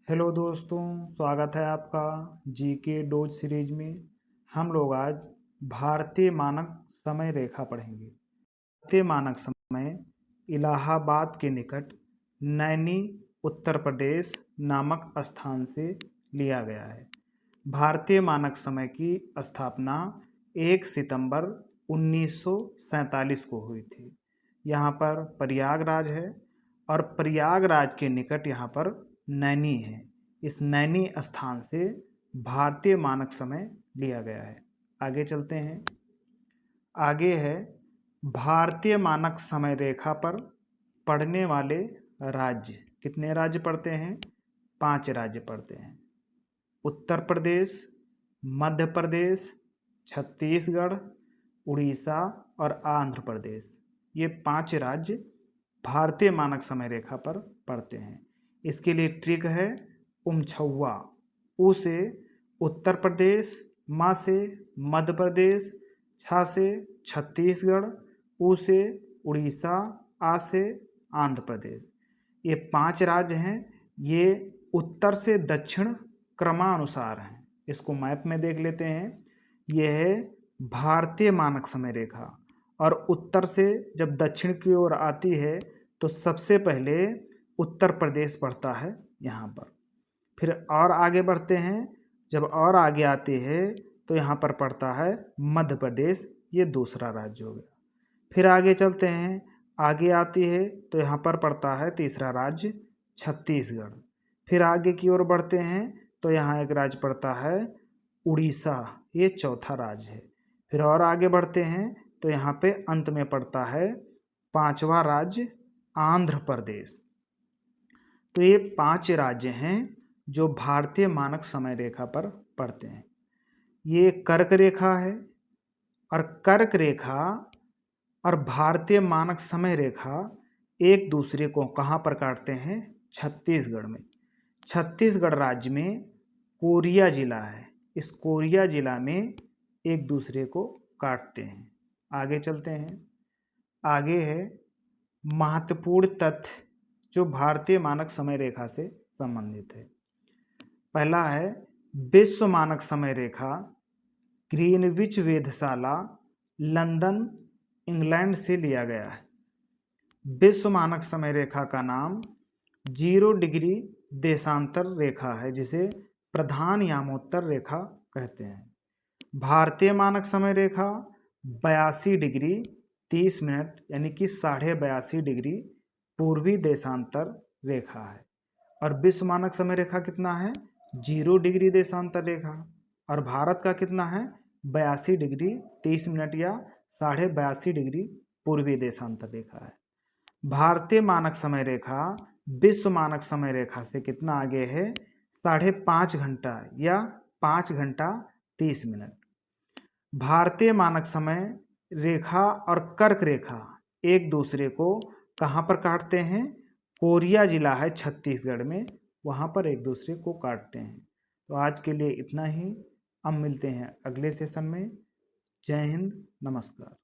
Hello दोस्तों, स्वागत है आपका जीके डोज सीरीज में। हम लोग आज भारतीय मानक समय रेखा पढ़ेंगे। भारतीय मानक समय इलाहाबाद के निकट नैनी उत्तर प्रदेश नामक स्थान से लिया गया है। भारतीय मानक समय की स्थापना 1 सितंबर 1947 को हुई थी। यहाँ पर प्रयागराज है और प्रयागराज के निकट यहाँ पर नैनी है। इस नैनी स्थान से भारतीय मानक समय लिया गया है। आगे चलते हैं। आगे है भारतीय मानक समय रेखा पर पड़ने वाले राज्य। कितने राज्य पड़ते हैं? 5 राज्य पड़ते हैं। उत्तर प्रदेश, मध्य प्रदेश, छत्तीसगढ़, उड़ीसा और आंध्र प्रदेश। ये 5 राज्य भारतीय मानक समय रेखा पर पड़ते हैं। इसके लिए ट्रिक है उमछौवा। उ से उत्तर प्रदेश, म से मध्य प्रदेश, छ से छत्तीसगढ़, उ से उड़ीसा, आ से आंध्र प्रदेश। ये 5 राज्य हैं। ये उत्तर से दक्षिण क्रमानुसार हैं। इसको मैप में देख लेते हैं। यह है भारतीय मानक समय रेखा और उत्तर से जब दक्षिण की ओर आती है तो सबसे पहले उत्तर प्रदेश पड़ता है यहाँ पर। फिर और आगे बढ़ते हैं। जब और आगे आती है तो यहाँ पर पड़ता है मध्य प्रदेश। ये दूसरा राज्य हो गया। फिर आगे चलते हैं। आगे आती है तो यहाँ पर पड़ता है तीसरा राज्य छत्तीसगढ़। फिर आगे की ओर बढ़ते हैं तो यहाँ एक राज्य पड़ता है उड़ीसा। ये चौथा राज्य है। फिर और आगे बढ़ते हैं तो यहाँ पे अंत में पड़ता है 5वां राज्य आंध्र प्रदेश। तो ये 5 राज्य हैं जो भारतीय मानक समय रेखा पर पड़ते हैं। ये कर्क रेखा है और कर्क रेखा और भारतीय मानक समय रेखा एक दूसरे को कहाँ पर काटते हैं? छत्तीसगढ़ में। छत्तीसगढ़ राज्य में कोरिया जिला है। इस कोरिया जिला में एक दूसरे को काटते हैं। आगे चलते हैं। आगे है महत्वपूर्ण तथ्य जो भारतीय मानक समय रेखा से संबंधित है। पहला है विश्व मानक समय रेखा ग्रीनविच वेधशाला लंदन इंग्लैंड से लिया गया है। विश्व मानक समय रेखा का नाम 0 डिग्री देशांतर रेखा है, जिसे प्रधान यामोत्तर रेखा कहते हैं। भारतीय मानक समय रेखा 82 डिग्री 30 मिनट यानी कि 82.5 डिग्री पूर्वी देशांतर रेखा है। और विश्व मानक समय रेखा कितना है? 0 डिग्री देशांतर रेखा। और भारत का कितना है? 82 डिग्री 30 मिनट या 82.5 डिग्री पूर्वी देशांतर रेखा है। भारतीय मानक समय रेखा विश्व मानक समय रेखा से कितना आगे है? 5.5 घंटा या 5 घंटा 30 मिनट। भारतीय मानक समय रेखा और कर्क रेखा एक दूसरे को कहाँ पर काटते हैं? कोरिया जिला है छत्तीसगढ़ में, वहाँ पर एक दूसरे को काटते हैं। तो आज के लिए इतना ही। अब मिलते हैं अगले सेशन में। जय हिंद, नमस्कार।